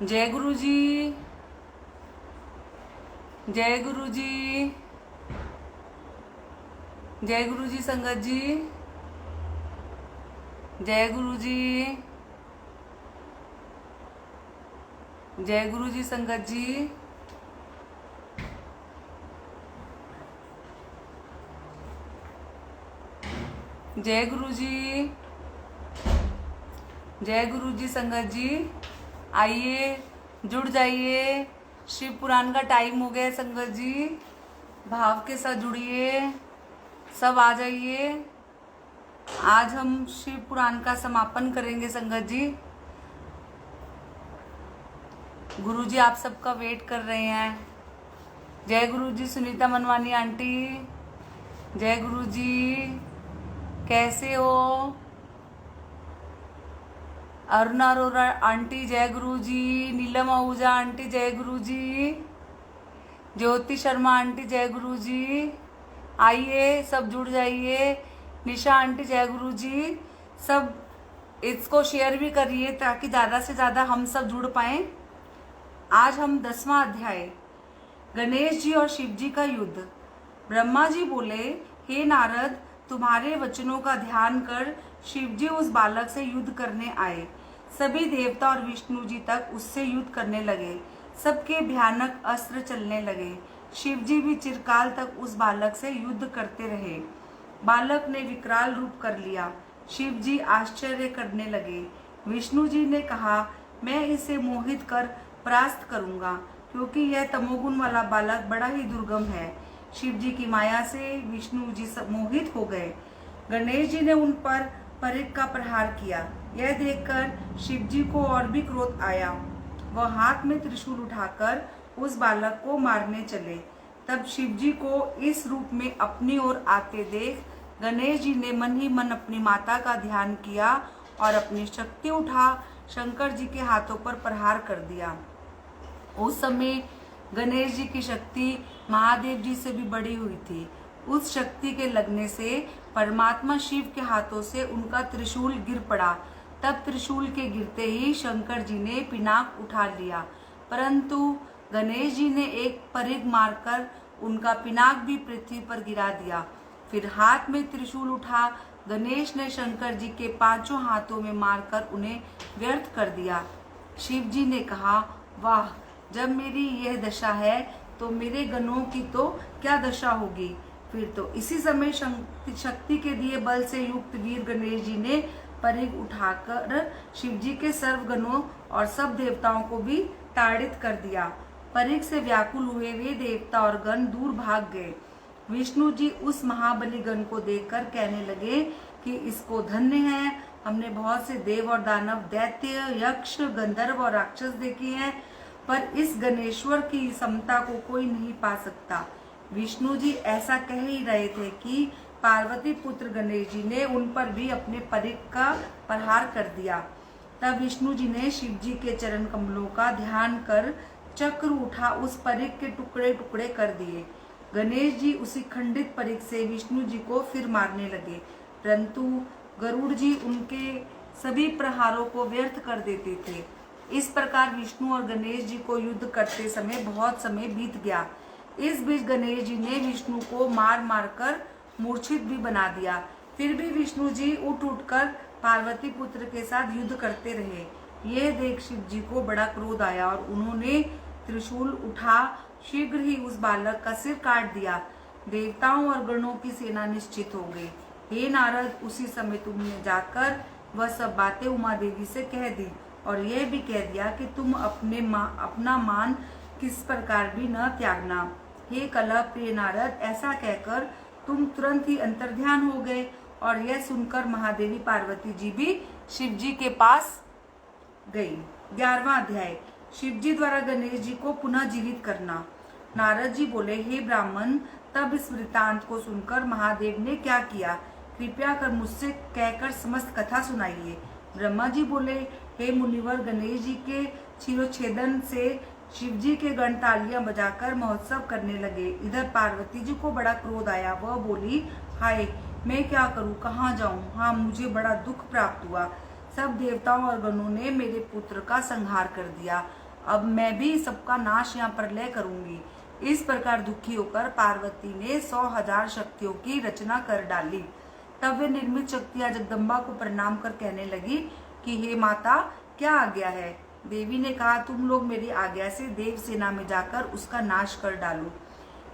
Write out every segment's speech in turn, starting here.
जय गुरु जी। जय गुरु जी। जय गुरु जी संगत जी। जय गुरु जी। जय गुरु जी संगत जी। जय गुरु जी। जय गुरु जी संगत जी। आइए जुड़ जाइए। शिव पुराण का टाइम हो गया है संगत जी। भाव के साथ जुड़िए, सब आ जाइए। आज हम शिव पुराण का समापन करेंगे संगत जी। गुरु जी आप सबका वेट कर रहे हैं। जय गुरु जी सुनीता मनवानी आंटी। जय गुरु जी, कैसे हो? अरुणा अरोरा आंटी जय गुरु जी। नीलम आहूजा आंटी जय गुरु जी। ज्योति शर्मा आंटी जय गुरु जी। आइए सब जुड़ जाइए। निशा आंटी जय गुरु जी। सब इसको शेयर भी करिए ताकि ज़्यादा से ज़्यादा हम सब जुड़ पाएं। आज हम 10वां अध्याय गणेश जी और शिव जी का युद्ध। ब्रह्मा जी बोले, हे नारद, तुम्हारे वचनों का ध्यान कर शिव जी उस बालक से युद्ध करने आए। सभी देवता और विष्णु जी तक उससे युद्ध करने लगे। सबके भयानक अस्त्र चलने लगे। शिव जी भी चिरकाल तक उस बालक से युद्ध करते रहे। बालक ने विकराल रूप कर लिया। शिव जी आश्चर्य करने लगे। विष्णु जी ने कहा, मैं इसे मोहित कर परास्त करूंगा, क्योंकि यह तमोगुण वाला बालक बड़ा ही दुर्गम है। शिव जी की माया से विष्णु जी मोहित हो गए। गणेश जी ने उन पर परिघ का प्रहार किया। यह देखकर शिव जी को और भी क्रोध आया। वह हाथ में त्रिशूल उठाकर उस बालक को मारने चले। तब शिव जी को इस रूप में अपनी ओर आते देख गणेश जी ने मन ही मन अपनी माता का ध्यान किया और अपनी शक्ति उठा शंकर जी के हाथों पर प्रहार कर दिया। उस समय गणेश जी की शक्ति महादेव जी से भी बड़ी हुई थी। उस शक्ति के लगने से परमात्मा शिव के हाथों से उनका त्रिशूल गिर पड़ा। तब त्रिशूल के गिरते ही शंकर जी ने पिनाक उठा लिया, परंतु गणेश जी ने एक परिघ मारकर उनका पिनाक भी पृथ्वी पर गिरा दिया। फिर हाथ में त्रिशूल उठा गणेश ने शंकर जी के 5 हाथों में मारकर उन्हें व्यर्थ कर दिया। शिव जी ने कहा, वाह, जब मेरी यह दशा है तो मेरे गणों की तो क्या दशा होगी। फिर तो इसी समय शक्ति के दिए बल से युक्त वीर गणेश जी ने परिघ उठाकर शिव जी के सर्व गणों और सब देवताओं को भी ताड़ित कर दिया। परिघ से व्याकुल हुए वे देवता और गण दूर भाग गए। विष्णु जी उस महाबली गण को देखकर कहने लगे कि इसको धन्य है। हमने बहुत से देव और दानव, दैत्य, यक्ष, गंधर्व और राक्षस देखे हैं, पर इस गणेश्वर की समता को कोई नहीं पा सकता। विष्णु जी ऐसा कह ही रहे थे कि पार्वती पुत्र गणेश जी ने उन पर भी अपने परिघ का प्रहार कर दिया। तब विष्णु जी ने शिव जी के चरण कमलों का ध्यान कर चक्र उठा उस परिघ के टुकड़े टुकड़े कर दिए। गणेश जी उसी खंडित परिघ से विष्णु जी को फिर मारने लगे, परंतु गरुड़ जी उनके सभी प्रहारों को व्यर्थ कर देते थे। इस प्रकार विष्णु और गणेश जी को युद्ध करते समय बहुत समय बीत गया। इस बीच गणेश जी ने विष्णु को मार मार कर मूर्छित भी बना दिया। फिर भी विष्णु जी उठ उठकर पार्वती पुत्र के साथ युद्ध करते रहे। यह देख शिव जी को बड़ा क्रोध आया और उन्होंने त्रिशूल उठा शीघ्र ही उस बालक का सिर काट दिया। देवताओं और गणों की सेना निश्चित हो गई। हे नारद, उसी समय तुमने जाकर वह सब बातें उमा देवी से कह दी और यह भी कह दिया कि तुम अपना मान किस प्रकार भी न त्यागना। हे कलह प्रिय नारद, ऐसा कहकर तुम तुरंत ही अंतर्ध्यान हो गए। और यह सुनकर महादेवी पार्वती जी भी शिव जी के पास गई। 11वां अध्याय शिव जी द्वारा गणेश जी को पुनः जीवित करना। नारद जी बोले, हे ब्राह्मण, तब इस वृतांत को सुनकर महादेव ने क्या किया, कृपया कर मुझसे कहकर समस्त कथा सुनाइए। ब्रह्मा जी बोले, हे मुनिवर, गणेश जी के शिरोच्छेदन से शिव जी के गण तालियां बजाकर महोत्सव करने लगे। इधर पार्वती जी को बड़ा क्रोध आया। वह बोली, हाय, मैं क्या करूं, कहाँ जाऊं। हाँ, मुझे बड़ा दुख प्राप्त हुआ। सब देवताओं और गणों ने मेरे पुत्र का संहार कर दिया। अब मैं भी सबका नाश यहाँ प्रलय करूंगी। इस प्रकार दुखी होकर पार्वती ने 100,000 शक्तियों की रचना कर डाली। तब वे निर्मित शक्तियां जगदम्बा को प्रणाम कर कहने लगी कि हे माता, क्या आज्ञा है। देवी ने कहा, तुम लोग मेरी आज्ञा से देव सेना में जाकर उसका नाश कर डालो।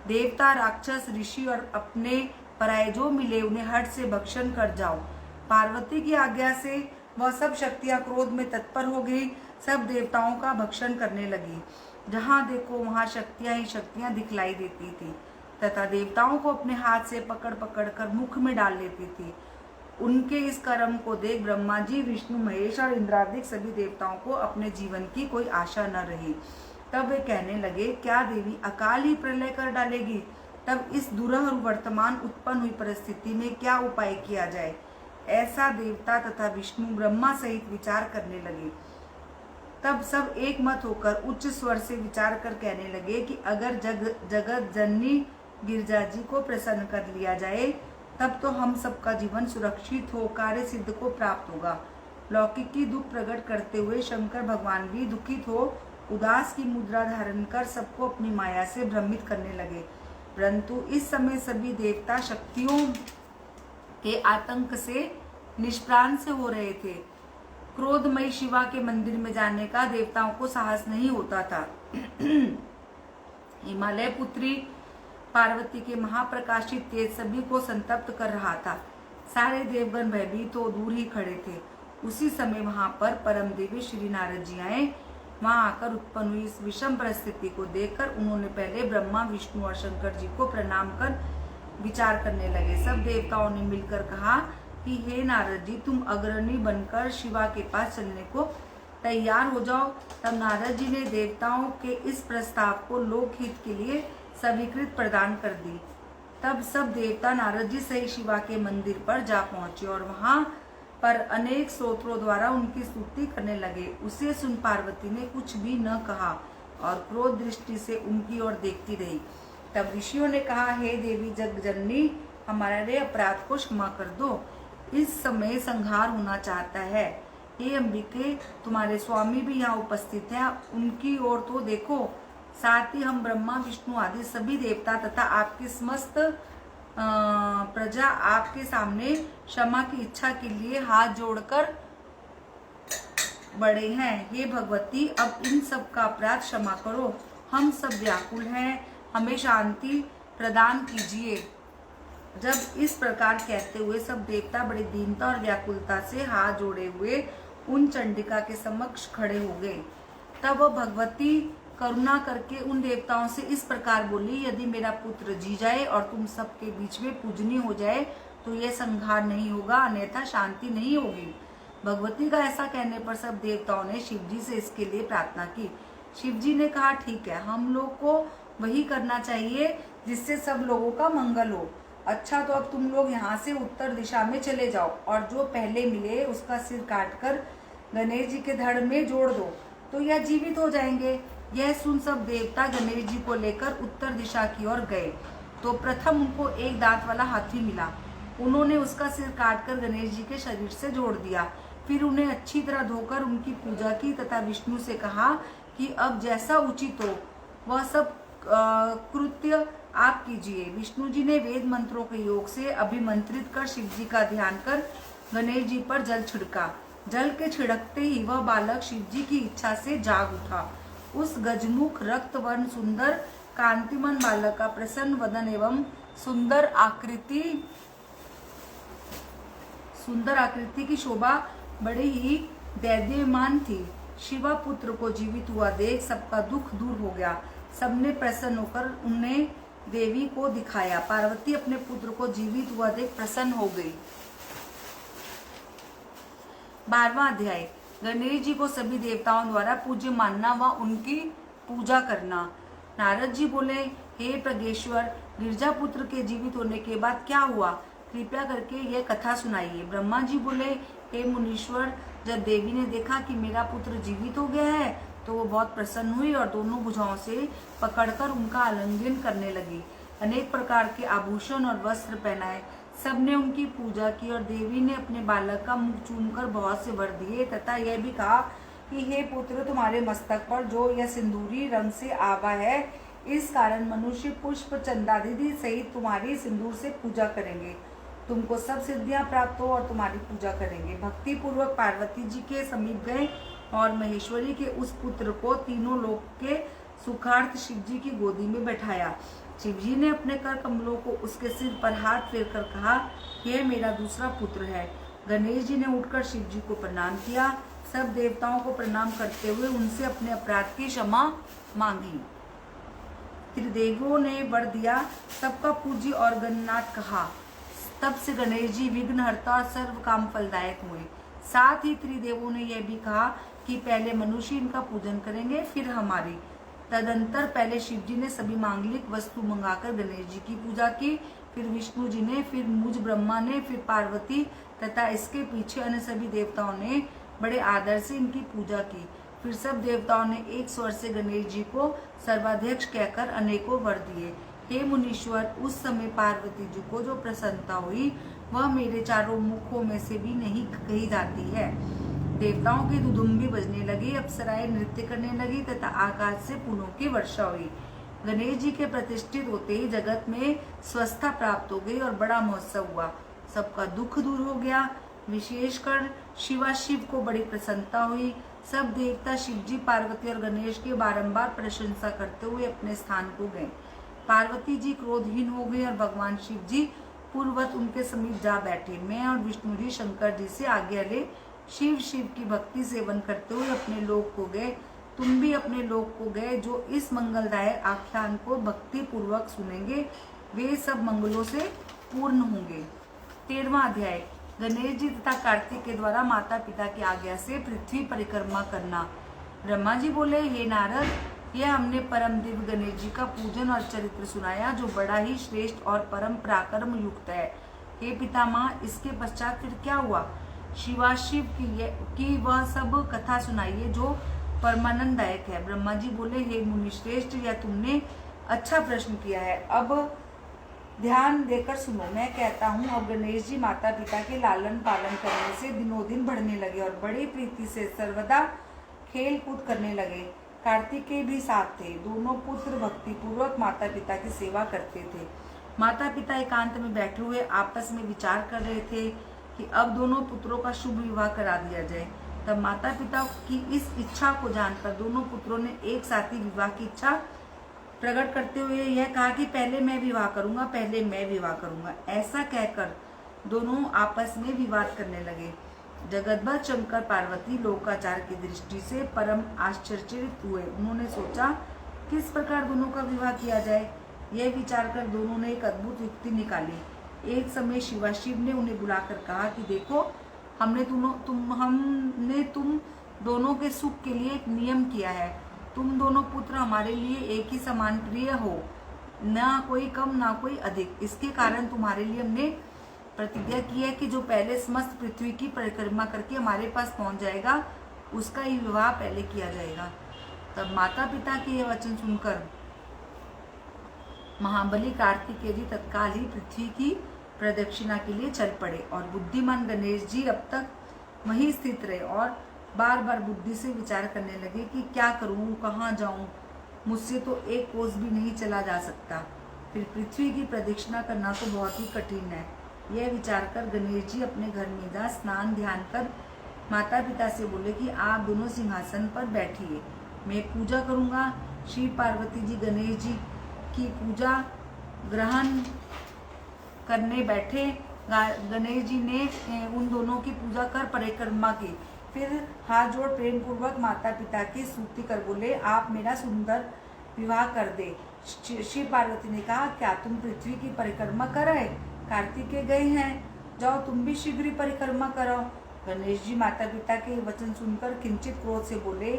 देवता, राक्षस, ऋषि और अपने पराये जो मिले उन्हें हट से भक्षण कर जाओ। पार्वती की आज्ञा से वह सब शक्तियां क्रोध में तत्पर हो गई, सब देवताओं का भक्षण करने लगी। जहां देखो वहां शक्तियां ही शक्तियां दिखलाई देती थी तथा देवताओं को अपने हाथ से पकड़ पकड़ कर मुख में डाल लेती थी। उनके इस कर्म को देख ब्रह्मा जी, विष्णु, महेश और इंद्रादिक सभी देवताओं को अपने जीवन की कोई आशा न रही। तब वे कहने लगे, क्या देवी अकाल ही प्रलय कर डालेगी? तब इस दुरह वर्तमान उत्पन्न हुई परिस्थिति में क्या उपाय किया जाए? ऐसा देवता तथा विष्णु ब्रह्मा सहित विचार करने लगे। तब सब एक मत होकर उच्च स्वर से विचार कर कहने लगे कि अगर जगत जननी गिरजा जी को प्रसन्न कर लिया जाए तब तो हम सबका जीवन सुरक्षित हो, कार्य सिद्ध को प्राप्त होगा। लौकिक की दुख प्रकट करते हुए शंकर भगवान भी दुखित हो उदास की मुद्रा धारण कर सबको अपनी माया से भ्रमित करने लगे। परंतु इस समय सभी देवता शक्तियों के आतंक से निष्प्राण से हो रहे थे। क्रोधमयी शिवा के मंदिर में जाने का देवताओं को साहस नहीं होता था। हिमालय पुत्री पार्वती के महाप्रकाशित तेज सभी को संतप्त कर रहा था। सारे देवगण भयभीत तो दूर ही खड़े थे। उसी समय वहां पर परम देवी श्री नारद जी आए। वहां आकर उत्पन्न हुई इस विषम परिस्थिति को देखकर उन्होंने पहले ब्रह्मा, विष्णु और शंकर जी को प्रणाम कर विचार करने लगे। सब देवताओं ने मिलकर कहा कि हे नारद जी, तुम अग्रणी बनकर शिवा के पास चलने को तैयार हो जाओ। तब नारद जी ने देवताओं के इस प्रस्ताव को लोकहित के लिए स्वीकृत प्रदान कर दी। तब सब देवता नारद जी सहित शिवा के मंदिर पर जा पहुंचे और वहां पर अनेक स्तोत्रों द्वारा उनकी स्तुति करने लगे। उसे सुन पार्वती ने कुछ भी न कहा और क्रोध दृष्टि से उनकी ओर देखती रही। तब ऋषियों ने कहा, हे देवी जगजननी, हमारे अपराध को क्षमा कर दो। इस समय संहार होना चाहता है। हे अंबिके, तुम्हारे स्वामी भी यहाँ उपस्थित हैं, उनकी ओर तो देखो। साथ ही हम ब्रह्मा, विष्णु आदि सभी देवता तथा आपकी समस्त प्रजा आपके सामने क्षमा की इच्छा के लिए हाथ जोड़कर बड़े हैं। हे भगवती, अब इन सब का अपराध क्षमा करो। हम सब व्याकुल हैं, हमें शांति प्रदान कीजिए। जब इस प्रकार कहते हुए सब देवता बड़ी दीनता और व्याकुलता से हाथ जोड़े हुए उन चंडिका के समक्ष खड़े हो गए। तब वह भगवती करुणा करके उन देवताओं से इस प्रकार बोली, यदि मेरा पुत्र जी जाए और तुम सबके बीच में पूजनीय हो जाए तो यह संहार नहीं होगा, अन्यथा शांति नहीं होगी। भगवती का ऐसा कहने पर सब देवताओं ने शिवजी से इसके लिए प्रार्थना की। शिवजी ने कहा, ठीक है, हम लोग को वही करना चाहिए जिससे सब लोगों का मंगल हो। अच्छा, तो अब तुम लोग यहाँ से उत्तर दिशा में चले जाओ और जो पहले मिले उसका सिर काटकर गणेश जी के धड़ में जोड़ दो तो यह जीवित हो जाएंगे। यह सुन सब देवता गणेश जी को लेकर उत्तर दिशा की ओर गए तो प्रथम उनको एक दांत वाला हाथी मिला। उन्होंने उसका सिर काटकर गणेश जी के शरीर से जोड़ दिया। फिर उन्हें अच्छी तरह धोकर उनकी पूजा की तथा विष्णु से कहा कि अब जैसा उचित हो वह सब कृत्य आप कीजिए। विष्णु जी ने वेद मंत्रों के योग से अभिमंत्रित कर शिव जी का ध्यान कर गणेश जी पर जल छिड़का। जल के छिड़कते ही वह बालक शिव जी की इच्छा से जाग उठा। उस गजमुख रक्त वर्ण सुंदर कांतिमन बालक का प्रसन्न वदन एवं सुंदर आकृति की शोभा बड़ी ही दैदीयमान थी। शिवा पुत्र को जीवित हुआ देख सबका दुख दूर हो गया। सबने प्रसन्न होकर उन्हें देवी को दिखाया। पार्वती अपने पुत्र को जीवित हुआ देख प्रसन्न हो गई। 12वां अध्याय, गणेश जी को सभी देवताओं द्वारा पूज्य मानना व उनकी पूजा करना। नारद जी बोले, हे प्रगेश्वर, गिरजा पुत्र के जीवित होने के बाद क्या हुआ, कृपया करके यह कथा सुनाइए। ब्रह्मा जी बोले, हे मुनीश्वर, जब देवी ने देखा कि मेरा पुत्र जीवित हो गया है तो वो बहुत प्रसन्न हुई और दोनों भुजाओं से पकड़कर उनका आलिंगन करने लगी। अनेक प्रकार के आभूषण और वस्त्र पहनाए। सबने उनकी पूजा की और देवी ने अपने बालक का मुख चूमकर बहुत से वर दिए तथा यह भी कहा कि हे पुत्र, तुम्हारे मस्तक पर जो यह सिंदूरी रंग से आवा है, इस कारण मनुष्य पुष्प चंदादि सहित तुम्हारी सिंदूर से पूजा करेंगे। तुमको सब सिद्धियां प्राप्त हो और तुम्हारी पूजा करेंगे। भक्ति पूर्वक पार्वती जी के समीप गए और महेश्वरी के उस पुत्र को तीनों लोक के सुखार्थ शिव जी की गोदी में बैठाया। शिव जी ने अपने कर कमलों को उसके सिर पर हाथ फेर कर कहा, यह मेरा दूसरा पुत्र है। गणेश जी ने उठकर शिव जी को प्रणाम किया। सब देवताओं को प्रणाम करते हुए उनसे अपने अपराध की क्षमा मांगी। त्रिदेवों ने वर दिया, सबका पूज्य और गणनाथ कहा। तब से गणेश जी विघ्नहर्ता और सर्व काम फलदायक हुए। साथ ही त्रिदेवों ने यह भी कहा कि पहले मनुष्य इनका पूजन करेंगे, फिर हमारी। तदंतर पहले शिव जी ने सभी मांगलिक वस्तु मंगाकर गणेश जी की पूजा की, फिर विष्णु जी ने, फिर मुझ ब्रह्मा ने, फिर पार्वती तथा इसके पीछे अन्य सभी देवताओं ने बड़े आदर से इनकी पूजा की। फिर सब देवताओं ने एक स्वर से गणेश जी को सर्वाध्यक्ष कहकर अनेकों वर दिए। हे मुनीश्वर, उस समय पार्वती जी को जो प्रसन्नता हुई वह मेरे चारों मुखों में से भी नहीं कही जाती है। देवताओं की दुदुम्बी बजने लगी, अप्सराएं नृत्य करने लगी तथा आकाश से फूलों की वर्षा हुई। गणेश जी के प्रतिष्ठित होते ही जगत में स्वस्थता प्राप्त हो गई और बड़ा महोत्सव हुआ। सबका दुख दूर हो गया। विशेषकर शिवाशिव को बड़ी प्रसन्नता हुई। सब देवता शिव जी, पार्वती और गणेश की बारंबार प्रशंसा करते हुए अपने स्थान को गए। पार्वती जी क्रोधहीन हो गई और भगवान शिव जी पूर्ववत उनके समीप जा बैठे। मैं और विष्णु जी शंकर जी से आगे अले शिव की भक्ति सेवन करते हुए अपने लोक को गए। तुम भी अपने लोक को गए। जो इस मंगलदायक आख्यान को भक्ति पूर्वक सुनेंगे वे सब मंगलों से पूर्ण होंगे। 13वां अध्याय, गणेश जी तथा कार्तिक के द्वारा माता पिता की आज्ञा से पृथ्वी परिक्रमा करना। ब्रह्मा जी बोले, हे नारद, यह हमने परम दिव्य गणेश जी का पूजन और चरित्र सुनाया जो बड़ा ही श्रेष्ठ और परम पराक्रम युक्त है। हे पितामह, इसके पश्चात फिर क्या हुआ? शिवाशिव की वह सब कथा सुनाइए जो परमानंददायक है। ब्रह्मा जी बोले, हे मुनि श्रेष्ठ, यह तुमने अच्छा प्रश्न किया है। अब ध्यान देकर सुनो। मैं कहता हूँ, अब गणेश जी माता पिता के लालन पालन करने से दिनों दिन बढ़ने लगे और बड़ी प्रीति से सर्वदा खेल कूद करने लगे। कार्तिकेय भी साथ थे। दोनों पुत्र भक्ति पूर्वक माता पिता की सेवा करते थे। माता पिता एकांत में बैठे हुए आपस में विचार कर रहे थे कि अब दोनों पुत्रों का शुभ विवाह करा दिया जाए। तब माता पिता की इस इच्छा को जानकर दोनों पुत्रों ने एक साथ ही विवाह की इच्छा प्रकट करते हुए यह कहा कि पहले मैं विवाह करूंगा, पहले मैं विवाह करूंगा। ऐसा कहकर दोनों आपस में विवाद करने लगे। जगतभर शंकर पार्वती लोकाचार की दृष्टि से परम आश्चर्यचकित हुए। उन्होंने सोचा किस प्रकार दोनों का विवाह किया जाए। यह विचार कर दोनों ने एक अद्भुत युक्ति निकाली। एक समय शिवाशिव ने उन्हें बुलाकर कहा कि देखो, हमने तुम दोनों के सुख के लिए एक नियम किया है। तुम दोनों पुत्र हमारे लिए एक ही समान प्रिय हो, ना कोई कम ना कोई अधिक। इसके कारण तुम्हारे लिए हमने प्रतिज्ञा की है कि जो पहले समस्त पृथ्वी की परिक्रमा करके हमारे पास पहुंच जाएगा उसका ही विवाह पहले किया जाएगा। तब माता पिता के यह वचन सुनकर महाबली कार्तिकेय जी तत्काल ही पृथ्वी की प्रदक्षिणा के लिए चल पड़े और बुद्धिमान गणेश जी अब तक वहीं स्थित रहे और बार बार बुद्धि से विचार करने लगे कि क्या करूं, कहाँ जाऊं, मुझसे तो एक कोस भी नहीं चला जा सकता। फिर पृथ्वी की प्रदक्षिणा करना तो बहुत ही कठिन है। यह विचार कर गणेश जी अपने घर में जा स्नान ध्यान कर माता पिता से बोले कि आप दोनों सिंहासन पर बैठिए, मैं पूजा करूंगा। शिव पार्वती जी गणेश जी की पूजा ग्रहण करने बैठे। गणेश जी ने उन दोनों की पूजा कर परिक्रमा की। फिर हाथ जोड़ प्रेम पूर्वक माता पिता की स्तुति कर बोले, आप मेरा सुंदर विवाह कर दे। शिव पार्वती ने कहा, क्या तुम पृथ्वी की परिक्रमा कर आए? कार्तिकेय गए हैं, जाओ तुम भी शीघ्र ही परिक्रमा करो। गणेश जी माता पिता के वचन सुनकर किंचित क्रोध से बोले,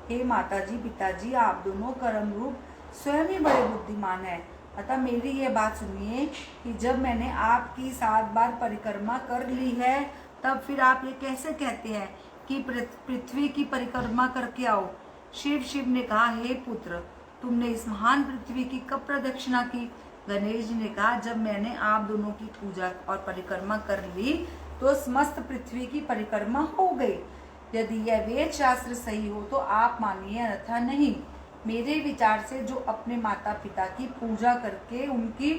हे माता जी पिताजी, आप दोनों कर्म रूप स्वयं ही बड़े बुद्धिमान हैं। अतः मेरी यह बात सुनिए कि जब मैंने आपकी 7 बार परिक्रमा कर ली है तब फिर आप ये कैसे कहते हैं कि पृथ्वी की परिक्रमा करके आओ। शिव ने कहा, हे पुत्र, तुमने इस महान पृथ्वी की कब प्रदक्षिणा की? गणेश जी ने कहा, जब मैंने आप दोनों की पूजा और परिक्रमा कर ली तो समस्त पृथ्वी की परिक्रमा हो गई। यदि यह वेद शास्त्र सही हो तो आप मानिए, अन्यथा नहीं। मेरे विचार से जो अपने माता पिता की पूजा करके उनकी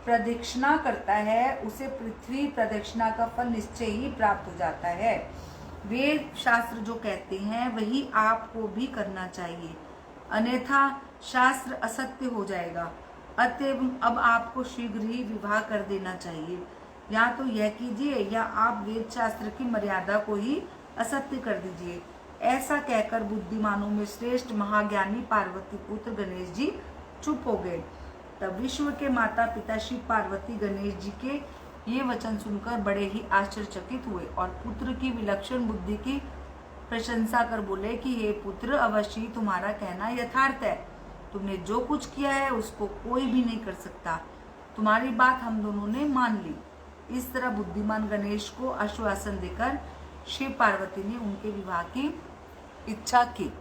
प्रदक्षिणा करता है उसे पृथ्वी प्रदक्षिणा का फल निश्चय ही प्राप्त हो जाता है। वेद शास्त्र जो कहते हैं वही आपको भी करना चाहिए, अन्यथा शास्त्र असत्य हो जाएगा। अतएव अब आपको शीघ्र ही विवाह कर देना चाहिए। या तो यह कीजिए या आप वेद शास्त्र की मर्यादा को ही असत्य कर दीजिए। ऐसा कहकर बुद्धिमानों में श्रेष्ठ महाज्ञानी पार्वती पुत्र गणेश जी चुप हो गए। तब विश्व के माता पिता शिव पार्वती गणेश जी के ये वचन सुनकर बड़े ही आश्चर्यचकित हुए और पुत्र की विलक्षण बुद्धि की प्रशंसा कर बोले कि हे पुत्र, अवश्य ही तुम्हारा कहना यथार्थ है। तुमने जो कुछ किया है उसको कोई भी नहीं कर सकता। तुम्हारी बात हम दोनों ने मान ली। इस तरह बुद्धिमान गणेश को आश्वासन देकर शिव पार्वती ने उनके विवाह की इच्छा की।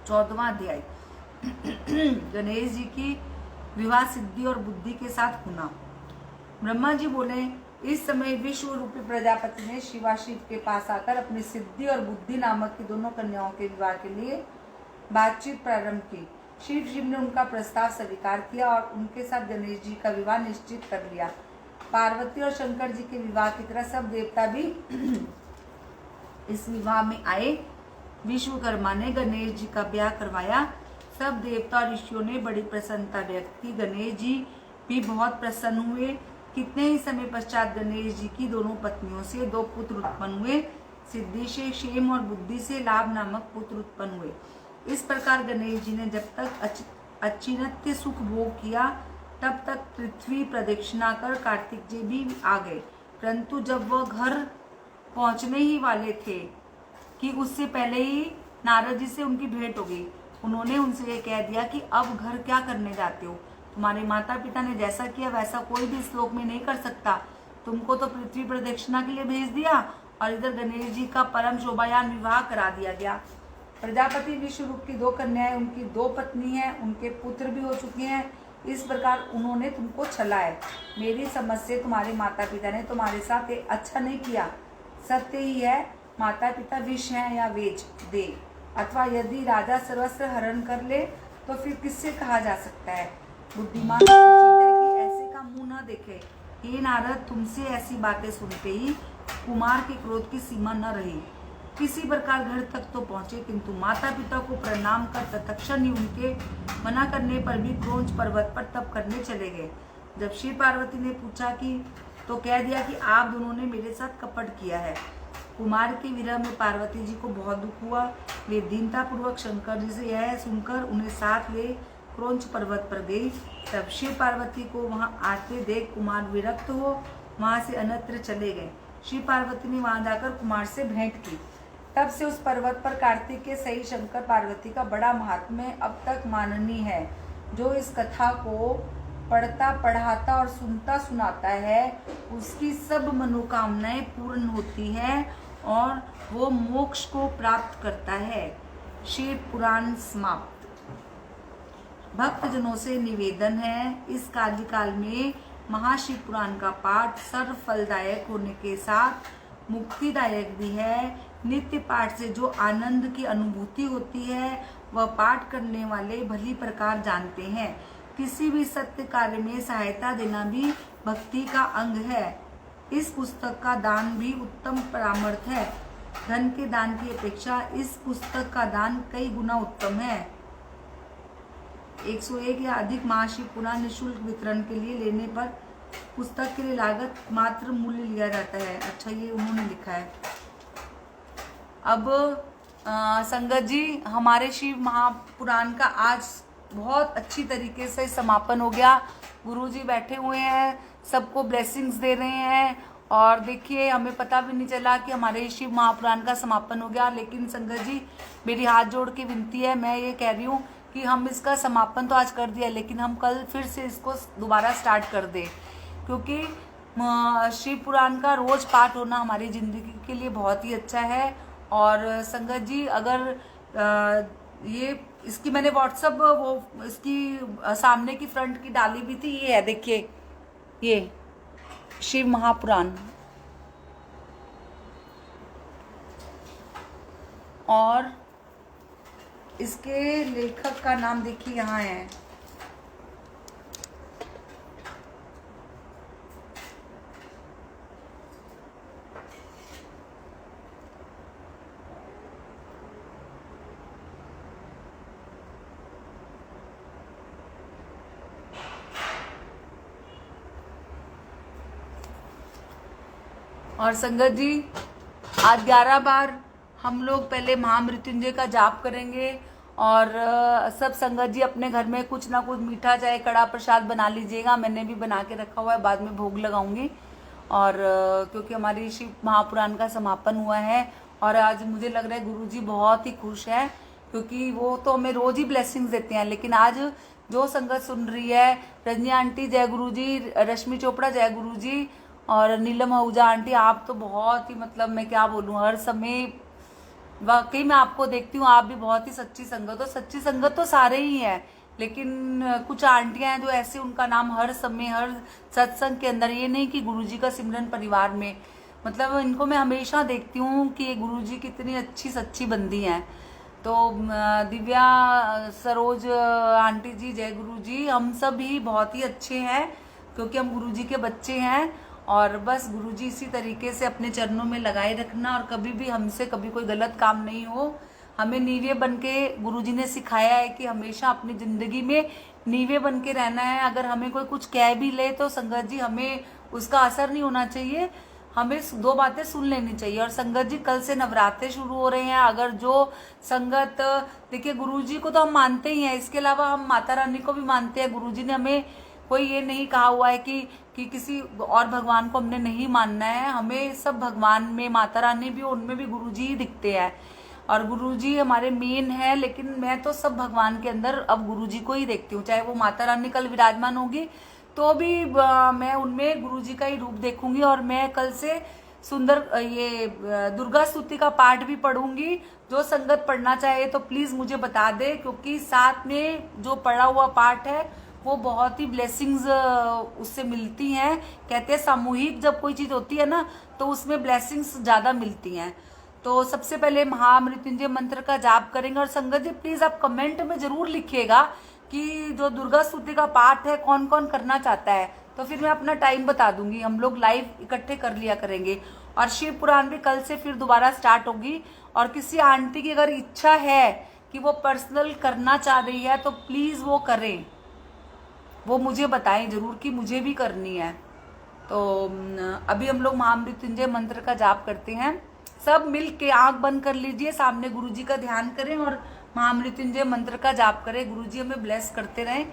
14वां अध्याय गणेश जी की विवाह सिद्धि और बुद्धि के साथ होना। ब्रह्मा जी बोले, इस समय विश्व रूपी प्रजापति ने शिवाशिव के पास आकर अपनी सिद्धि और बुद्धि नामक की दोनों कन्याओं के विवाह के लिए बातचीत प्रारंभ की। शिव ने उनका प्रस्ताव स्वीकार किया और उनके साथ गणेश जी का विवाह निश्चित कर लिया। पार्वती और शंकर जी के विवाह की तरह सब देवता भी इस विवाह में आए। विश्वकर्मा ने गणेश जी का ब्याह करवाया। सब देवता और ऋषियों ने बड़ी प्रसन्नता व्यक्त की। गणेश जी भी बहुत प्रसन्न हुए। कितने ही समय पश्चात गणेश जी की दोनों पत्नियों से 2 पुत्र उत्पन्न हुए। सिद्धि से क्षेम और बुद्धि से लाभ नामक पुत्र उत्पन्न हुए। इस प्रकार गणेश जी ने जब तक अचिन्त्य सुख भोग किया तब तक पृथ्वी प्रदक्षिणा कर कार्तिक जी भी आ गए। परंतु जब वह घर पहुंचने ही वाले थे कि उससे पहले ही नारद जी से उनकी भेंट हो गई। उन्होंने उनसे ये कह दिया कि अब घर क्या करने जाते हो? तुम्हारे माता पिता ने जैसा किया वैसा कोई भी इस लोक में नहीं कर सकता। तुमको तो पृथ्वी प्रदक्षिणा के लिए भेज दिया और इधर गणेश जी का परम शोभायान विवाह करा दिया गया। प्रजापति विश्वरूप की 2 कन्याएं, उनकी 2 पत्नी हैं, उनके पुत्र भी हो चुके हैं। इस प्रकार उन्होंने तुमको छला है। मेरी समझ से तुम्हारे माता पिता ने तुम्हारे साथ अच्छा नहीं किया। सत्य ही है, माता पिता विष हैं या वेज दे, अथवा यदि राजा सर्वस्व हरण कर ले तो फिर किससे कहा जा सकता है? बुद्धिमान कि ऐसे का मुंह न देखे। हे नारद, तुमसे ऐसी बातें सुनते ही कुमार के क्रोध की सीमा न रही। किसी प्रकार घर तक तो पहुंचे, किंतु माता पिता को प्रणाम कर तत्क्षण ही उनके मना करने पर भी क्रोंच पर्वत पर तप करने चले गए। जब शिव पार्वती ने पूछा कि तो कह दिया कि आप दोनों ने मेरे साथ कपट किया है। कुमार के विरह में पार्वती जी को बहुत दुख हुआ। वे दीनता पूर्वक शंकर जी से यह सुनकर उन्हें साथ ले क्रोंच पर्वत पर गई। तब शिव पार्वती को वहां आते देख कुमार विरक्त हो वहां से अन्यत्र चले गए। शिव पार्वती ने वहां जाकर कुमार से भेंट की। तब से उस पर्वत पर कार्तिक के सही शंकर पार्वती का बड़ा महात्म्य अब तक माननीय है। जो इस कथा को पढ़ता पढ़ाता और सुनता सुनाता है उसकी सब मनोकामनाएं पूर्ण होती हैं और वो मोक्ष को प्राप्त करता है। शिव पुराण समाप्त। भक्तजनों से निवेदन है, इस कार्यकाल में महाशिव पुराण का पाठ सर्व फलदायक होने के साथ मुक्तिदायक भी है। नित्य पाठ से जो आनंद की अनुभूति होती है वह पाठ करने वाले भली प्रकार जानते हैं। किसी भी सत्य कार्य में सहायता देना भी भक्ति का अंग है। इस पुस्तक का दान भी उत्तम परामर्श है। धन के दान की अपेक्षा इस पुस्तक का दान कई गुना उत्तम है। 101 या अधिक महाशिव पुराण निःशुल्क वितरण के लिए लेने पर पुस्तक के लिए लागत मात्र मूल्य लिया जाता है। अच्छा, ये उन्होंने लिखा है। अब संगत जी, हमारे शिव महापुराण का आज बहुत अच्छी तरीके से समापन हो गया। गुरुजी बैठे हुए हैं, सबको ब्लेसिंग्स दे रहे हैं और देखिए हमें पता भी नहीं चला कि हमारे शिव महापुराण का समापन हो गया। लेकिन संगत जी, मेरी हाथ जोड़ के विनती है, मैं ये कह रही हूँ कि हम इसका समापन तो आज कर दिया, लेकिन हम कल फिर से इसको दोबारा स्टार्ट कर दें, क्योंकि शिव पुराण का रोज पाठ होना हमारी ज़िंदगी के लिए बहुत ही अच्छा है। और संगत जी, अगर ये इसकी मैंने व्हाट्सअप वो इसकी सामने की फ्रंट की डाली भी थी। ये है, देखिए, ये शिव महापुराण, और इसके लेखक का नाम देखिए यहाँ है, और संगत जी आज 11 बार हम लोग पहले महामृत्युंजय का जाप करेंगे। और सब संगत जी अपने घर में कुछ ना कुछ मीठा चाहे कड़ा प्रसाद बना लीजिएगा, मैंने भी बना के रखा हुआ है, बाद में भोग लगाऊंगी। और क्योंकि हमारी शिव महापुराण का समापन हुआ है और आज मुझे लग रहा है गुरुजी बहुत ही खुश है, क्योंकि वो तो हमें रोज ही ब्लेसिंग्स देते हैं, लेकिन आज जो संगत सुन रही है, रजनी आंटी जय गुरुजी, रश्मि चोपड़ा जय गुरुजी, और नीलम आहूजा आंटी, आप तो बहुत ही मतलब मैं क्या बोलूँ, हर समय वाकई मैं आपको देखती हूँ, आप भी बहुत ही सच्ची संगत हो। सच्ची संगत तो सारे ही हैं, लेकिन कुछ आंटियां हैं जो ऐसे, उनका नाम हर समय हर सत्संग के अंदर, ये नहीं कि गुरुजी का सिमरन परिवार में, मतलब इनको मैं हमेशा देखती हूँ कि ये गुरुजी कितनी अच्छी सच्ची बंदी हैं। तो दिव्या सरोज आंटी जी जय गुरुजी, हम सब ही बहुत ही अच्छे हैं क्योंकि हम गुरुजी के बच्चे हैं। और बस गुरुजी इसी तरीके से अपने चरणों में लगाए रखना, और कभी भी हमसे कभी कोई गलत काम नहीं हो। हमें नीवे बन के गुरुजी ने सिखाया है कि हमेशा अपनी जिंदगी में नीवे बन के रहना है। अगर हमें कोई कुछ कह भी ले तो संगत जी हमें उसका असर नहीं होना चाहिए, हमें 2 बातें सुन लेनी चाहिए। और संगत जी कल से नवरात्रे शुरू हो रहे हैं, अगर जो संगत, देखिए गुरुजी को तो हम मानते ही हैं, इसके अलावा हम माता रानी को भी मानते हैं। गुरुजी ने हमें कोई ये नहीं कहा हुआ है कि किसी और भगवान को हमने नहीं मानना है, हमें सब भगवान में, माता रानी भी, उनमें भी गुरुजी ही दिखते हैं और गुरुजी हमारे मेन है। लेकिन मैं तो सब भगवान के अंदर अब गुरुजी को ही देखती हूँ, चाहे वो माता रानी कल विराजमान होगी तो भी मैं उनमें गुरुजी का ही रूप देखूंगी। और मैं कल से सुंदर ये दुर्गा स्तुति का पाठ भी पढ़ूंगी। जो संगत पढ़ना चाहे तो प्लीज मुझे बता दे, क्योंकि साथ में जो पढ़ा हुआ पाठ है वो बहुत ही ब्लेसिंग्स उससे मिलती हैं। कहते हैं सामूहिक जब कोई चीज होती है ना तो उसमें ब्लेसिंग्स ज्यादा मिलती हैं। तो सबसे पहले महामृत्युंजय मंत्र का जाप करेंगे। और संगत जी प्लीज आप कमेंट में जरूर लिखिएगा कि जो दुर्गा स्तुति का पाठ है कौन कौन करना चाहता है, तो फिर मैं अपना टाइम बता दूंगी, हम लोग लाइव इकट्ठे कर लिया करेंगे। और शिव पुराण भी कल से फिर दोबारा स्टार्ट होगी। और किसी आंटी की अगर इच्छा है कि वो पर्सनल करना चाह रही है तो प्लीज वो करें, वो मुझे बताएं जरूर कि मुझे भी करनी है। तो अभी हम लोग महामृत्युंजय मंत्र का जाप करते हैं। सब मिल के आंख बंद कर लीजिए, सामने गुरुजी का ध्यान करें और महामृत्युंजय मंत्र का जाप करें। गुरुजी हमें ब्लेस करते रहें।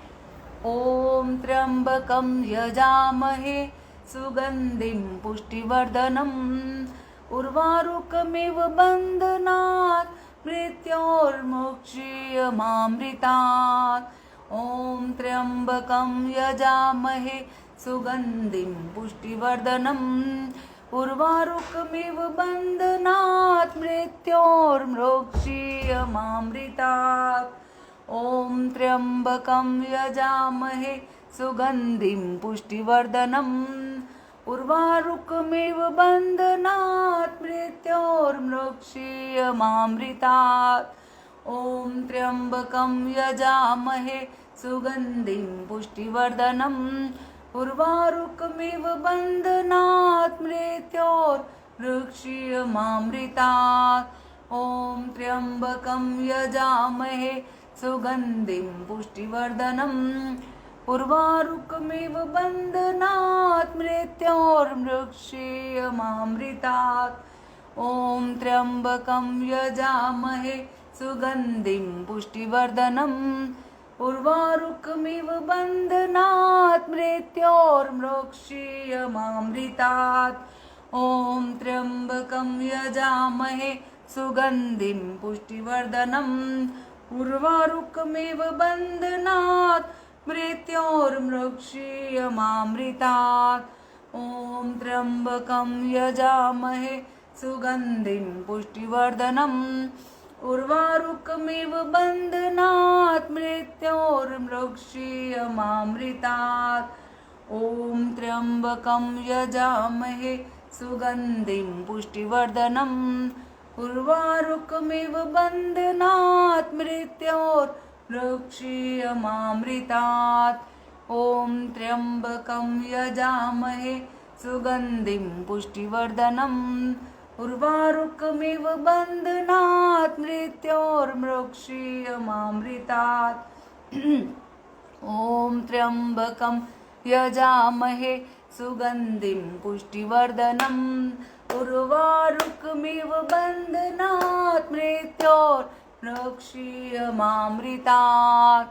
ओम त्र्यंबकम यजामहे सुगंधिम पुष्टिवर्धनम उर्वारुकमिव बंधनात् मृत्योर्मुक्षीयमामृतात्। ओम त्र्यंबकम यजामहे सुगंधिम पुष्टिवर्धनम उर्वारुकमिव बंधनात् मृत्योर्मुक्षीयमामृतात्। ओम त्र्यंबकम यजामहे सुगंधिम पुष्टिवर्धनम उर्वारुकमिव बंधनात् मृत्योर्मुक्षीयमामृतात्। ओम त्र्यंबकम यजामहे सुगंधिम पुष्टिवर्धनम उर्वारुकमिव बंधनात् मृत्योर्मुक्षीयमामृतात्। ओम त्र्यंबकम यजामहे सुगंधिम पुष्टिवर्धनम उर्वारुकमिव बंधनात् मृत्योर्मुक्षीयमामृतात्। ओम त्र्यंबकम यजामहे सुगंधिम पुष्टिवर्धनम उर्वारुकमिव बंधनात् मृत्योर्मुक्षीयमामृतात्। ओम त्र्यंबकम यजामहे सुगंधिम पुष्टिवर्धनम उर्वारुकमिव बंधनात् मृत्योर्मुक्षीयमामृतात्। ओम त्र्यंबकम यजामहे सुगंधिम पुष्टिवर्धनम उर्वारुकमिव बंधनात् मृत्योर्मुक्षीयमामृतात्। ओम त्र्यंबकम यजामहे सुगंधिम पुष्टिवर्धनम उर्वारुकमिव बन्धनात् मृत्योर्मुक्षीयमामृतात्। ॐ त्र्यम्बकं यजामहे सुगन्धिं पुष्टिवर्धनम् उर्वारुकमिव बन्धनात् मृत्योर्मुक्षीयमामृतात्। ॐ त्र्यम्बकं यजामहे सुगन्धिं पुष्टिवर्धनम् उर्वारुकमिव बन्धनात् मृत्योर्मुक्षीयमामृतात्।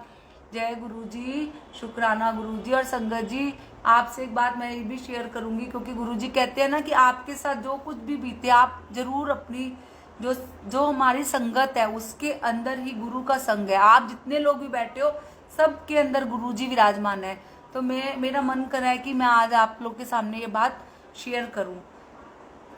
जय गुरु जी, शुक्राना गुरु जी। और संगत जी, आपसे एक बात मैं ये भी शेयर करूंगी, क्योंकि गुरु जी कहते हैं ना कि आपके साथ जो कुछ भी बीते, आप जरूर अपनी जो हमारी संगत है उसके अंदर ही गुरु का संग है। आप जितने लोग भी बैठे हो सबके अंदर गुरु जी विराजमान है। तो मेरा मन कर रहा है कि मैं आज आप लोग के सामने ये बात शेयर करूं।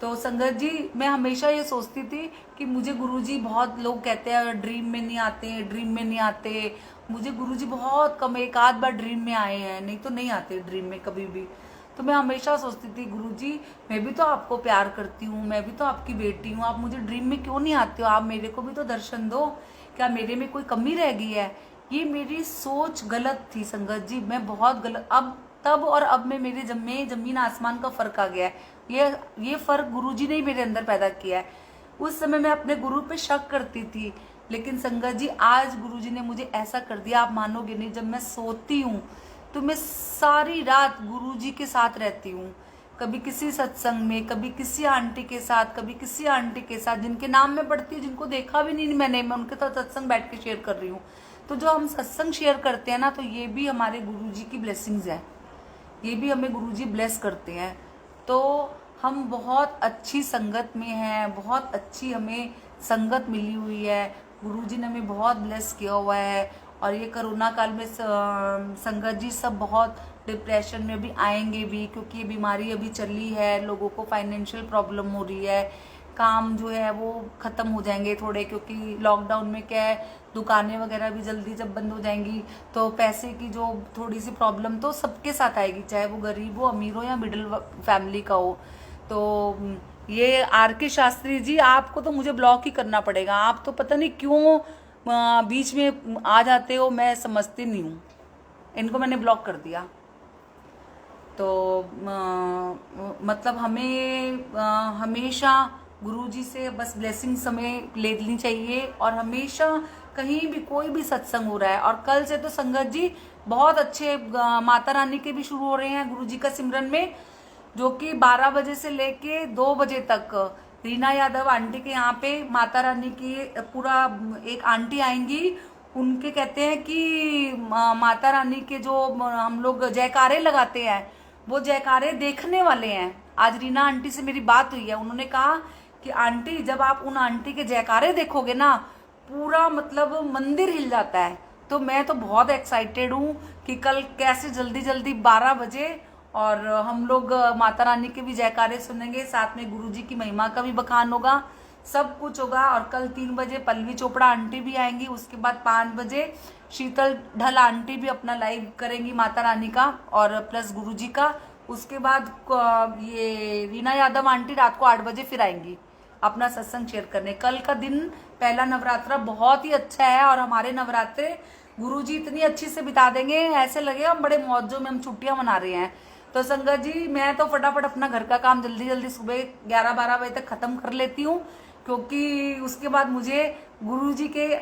तो संगत जी, मैं हमेशा ये सोचती थी कि मुझे गुरुजी, बहुत लोग कहते हैं ड्रीम में नहीं आते, ड्रीम में नहीं आते। मुझे गुरुजी बहुत कम, एक आध बार ड्रीम में आए हैं, नहीं तो नहीं आते ड्रीम में कभी भी। तो मैं हमेशा सोचती थी गुरुजी, मैं भी तो आपको प्यार करती हूँ, मैं भी तो आपकी बेटी हूँ, आप मुझे ड्रीम में क्यों नहीं आते हो? आप मेरे को भी तो दर्शन दो। क्या मेरे में कोई कमी रह गई है? ये मेरी सोच गलत थी संगत जी, मैं बहुत गलत। अब तब और अब में मेरे जमीन आसमान का फर्क आ गया है। ये फर्क गुरुजी ने ही मेरे अंदर पैदा किया है। उस समय मैं अपने गुरु पे शक करती थी, लेकिन संगत जी आज गुरुजी ने मुझे ऐसा कर दिया, आप मानोगे नहीं। जब मैं सोती हूँ तो मैं सारी रात गुरुजी के साथ रहती हूँ। कभी किसी सत्संग में, कभी किसी आंटी के साथ, कभी किसी आंटी के साथ जिनके नाम में पढ़ती हूँ, जिनको देखा भी नहीं मैंने, मैं उनके साथ सत्संग बैठ के शेयर कर रही हूँ। तो जो हम सत्संग शेयर करते हैं ना, तो ये भी हमारे गुरुजी की ब्लेसिंग्स है, ये भी हमें गुरुजी ब्लेस करते हैं। तो हम बहुत अच्छी संगत में हैं, बहुत अच्छी हमें संगत मिली हुई है। गुरुजी ने हमें बहुत ब्लेस किया हुआ है। और ये कोरोना काल में संगत जी सब बहुत डिप्रेशन में भी आएंगे भी, क्योंकि ये बीमारी अभी चली है, लोगों को फाइनेंशियल प्रॉब्लम हो रही है, काम जो है वो ख़त्म हो जाएंगे थोड़े, क्योंकि लॉकडाउन में क्या है, दुकानें वगैरह भी जल्दी जब बंद हो जाएंगी तो पैसे की जो थोड़ी सी प्रॉब्लम तो सबके साथ आएगी, चाहे वो गरीब हो, अमीर हो या मिडिल फैमिली का हो। तो ये आर के शास्त्री जी, आपको तो मुझे ब्लॉक ही करना पड़ेगा। आप तो पता नहीं क्यों बीच में आ जाते हो, मैं समझती नहीं हूँ। इनको मैंने ब्लॉक कर दिया। तो मतलब हमें हमेशा गुरुजी से बस ब्लेसिंग्स हमें लेनी चाहिए। और हमेशा कहीं भी कोई भी सत्संग हो रहा है, और कल से तो संगत जी बहुत अच्छे माता रानी के भी शुरू हो रहे हैं गुरुजी का सिमरन में, जो कि 12 बजे से लेके 2 बजे तक रीना यादव आंटी के यहाँ पे माता रानी की पूरा एक आंटी आएंगी। उनके कहते हैं कि माता रानी के जो हम लोग जयकारे लगाते हैं, वो जयकारे देखने वाले हैं। आज रीना आंटी से मेरी बात हुई है, उन्होंने कहा कि आंटी जब आप उन आंटी के जयकारे देखोगे ना, पूरा मतलब मंदिर हिल जाता है। तो मैं तो बहुत एक्साइटेड हूँ कि कल कैसे जल्दी जल्दी 12 बजे और हम लोग माता रानी के भी जयकारे सुनेंगे, साथ में गुरुजी की महिमा का भी बखान होगा, सब कुछ होगा। और कल 3 बजे पल्लवी चोपड़ा आंटी भी आएंगी, उसके बाद 5 बजे शीतल ढल आंटी भी अपना लाइव करेंगी माता रानी का और प्लस गुरुजी का। उसके बाद ये रीना यादव आंटी रात को 8 बजे फिर आएंगी अपना सत्संग शेयर करने। कल का दिन पहला नवरात्रा बहुत ही अच्छा है, और हमारे नवरात्रे गुरुजी इतनी अच्छी से बिता देंगे, ऐसे लगेगा हम बड़े मौजों में हम छुट्टियां मना रहे हैं। तो संगत जी, मैं तो फटाफट अपना घर का काम जल्दी जल्दी सुबह 11-12 बजे तक खत्म कर लेती हूँ, क्योंकि उसके बाद मुझे गुरुजी के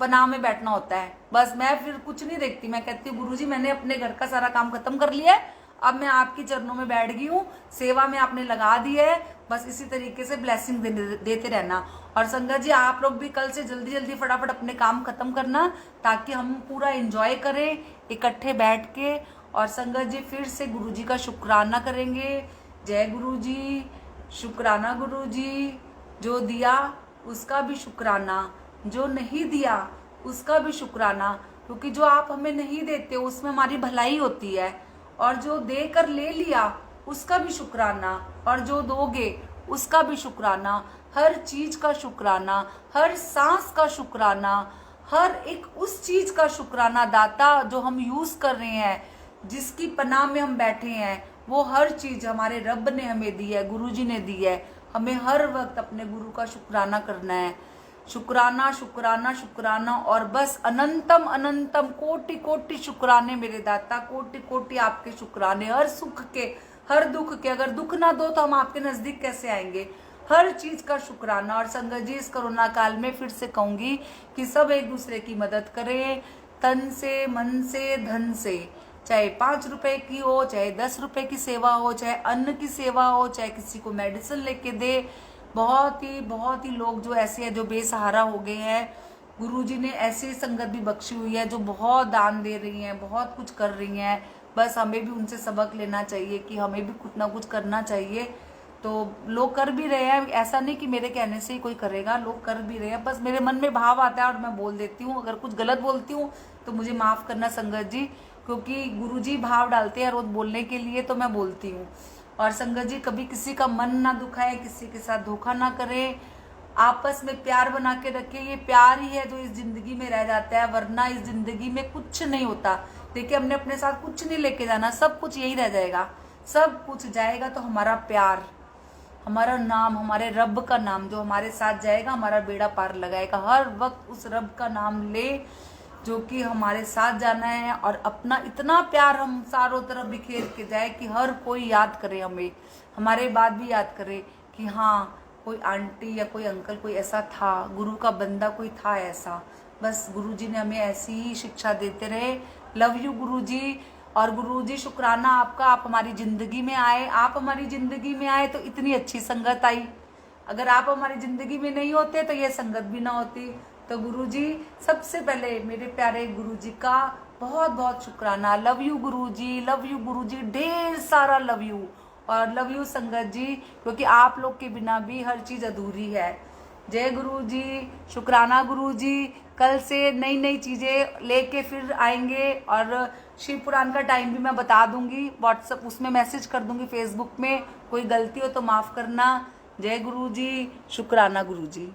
पनाह में बैठना होता है। बस मैं फिर कुछ नहीं देखती, मैं कहती हूँ गुरुजी मैंने अपने घर का सारा काम खत्म कर लिया है, अब मैं आपके चरणों में बैठ गई हूँ, सेवा में आपने लगा दी है, बस इसी तरीके से ब्लेसिंग देते रहना। और संगत जी, आप लोग भी कल से जल्दी जल्दी फटाफट अपने काम खत्म करना, ताकि हम पूरा एंजॉय करें इकट्ठे बैठ के। और संगत जी, फिर से गुरुजी का शुक्राना करेंगे। जय गुरुजी, शुक्राना गुरुजी। जो दिया उसका भी शुक्राना, जो नहीं दिया उसका भी शुक्राना, क्योंकि जो आप हमें नहीं देते उसमें हमारी भलाई होती है। और जो देकर ले लिया उसका भी शुक्राना, और जो दोगे उसका भी शुक्राना। हर चीज का शुक्राना, हर सांस का शुक्राना, हर एक उस चीज का शुक्राना दाता जो हम यूज कर रहे हैं, जिसकी पनाह में हम बैठे हैं, वो हर चीज हमारे रब ने हमें दी है, गुरुजी ने दी है। हमें हर वक्त अपने गुरु का शुक्राना करना है, शुक्राना शुक्राना शुक्राना, और बस अनंतम अनंतम कोटि कोटि शुक्राने मेरे दाता, कोटि कोटि आपके शुक्राने, हर सुख के हर दुख के। अगर दुख ना दो तो हम आपके नजदीक कैसे आएंगे? हर चीज का शुक्राना। और संगत जी, इस कोरोना काल में फिर से कहूंगी कि सब एक दूसरे की मदद करें, तन से, मन से, धन से, चाहे 5 रुपए की हो, चाहे 10 रुपए की सेवा हो, चाहे अन्न की सेवा हो, चाहे किसी को मेडिसिन लेके दे। बहुत ही लोग जो ऐसे हैं जो बेसहारा हो गए हैं, गुरुजी ने ऐसी संगत भी बख्शी हुई है जो बहुत दान दे रही हैं, बहुत कुछ कर रही हैं। बस हमें भी उनसे सबक लेना चाहिए कि हमें भी कुछ ना कुछ करना चाहिए। तो लोग कर भी रहे हैं, ऐसा नहीं कि मेरे कहने से ही कोई करेगा, लोग कर भी रहे हैं। बस मेरे मन में भाव आता है और मैं बोल देती हूँ। अगर कुछ गलत बोलती हूँ तो मुझे माफ करना संगत जी, क्योंकि गुरुजी भाव डालते हैं रोज बोलने के लिए, तो मैं बोलती हूँ। और संगत जी, कभी किसी का मन ना दुखाए, किसी के साथ धोखा ना करें, आपस में प्यार बना के रखें। ये प्यार ही है जो इस जिंदगी में रह जाता है, वरना इस जिंदगी में कुछ नहीं होता। देखिए, हमने अपने साथ कुछ नहीं लेके जाना, सब कुछ यही रह जाएगा। सब कुछ जाएगा तो हमारा प्यार, हमारा नाम, हमारे रब का नाम जो हमारे साथ जाएगा, हमारा बेड़ा पार लगाएगा। हर वक्त उस रब का नाम ले जो कि हमारे साथ जाना है, और अपना इतना प्यार हम चारों तरफ बिखेर के जाए कि हर कोई याद करे हमें, हमारे बाद भी याद करे कि हाँ, कोई आंटी या कोई अंकल कोई ऐसा था, गुरु का बंदा कोई था ऐसा। बस गुरुजी ने हमें ऐसी ही शिक्षा देते रहे। लव यू गुरुजी। और गुरुजी, शुक्राना आपका, आप हमारी जिंदगी में आए। आप हमारी जिंदगी में आए तो इतनी अच्छी संगत आई। अगर आप हमारी जिंदगी में नहीं होते तो ये संगत भी ना होती। तो गुरुजी, सबसे पहले मेरे प्यारे गुरुजी का बहुत बहुत शुक्राना। Love you Guruji, love you Guruji, ढेर सारा लव यू। और लव यू संगत जी, क्योंकि आप लोग के बिना भी हर चीज अधूरी है। जय गुरु जी, शुक्राना गुरु जी। कल से नई नई चीजें लेके फिर आएंगे, और शिव पुराण का टाइम भी मैं बता दूंगी, व्हाट्सएप उसमें मैसेज कर दूंगी, फेसबुक में। कोई गलती हो तो माफ करना। जय गुरु जी, शुक्राना गुरु जी।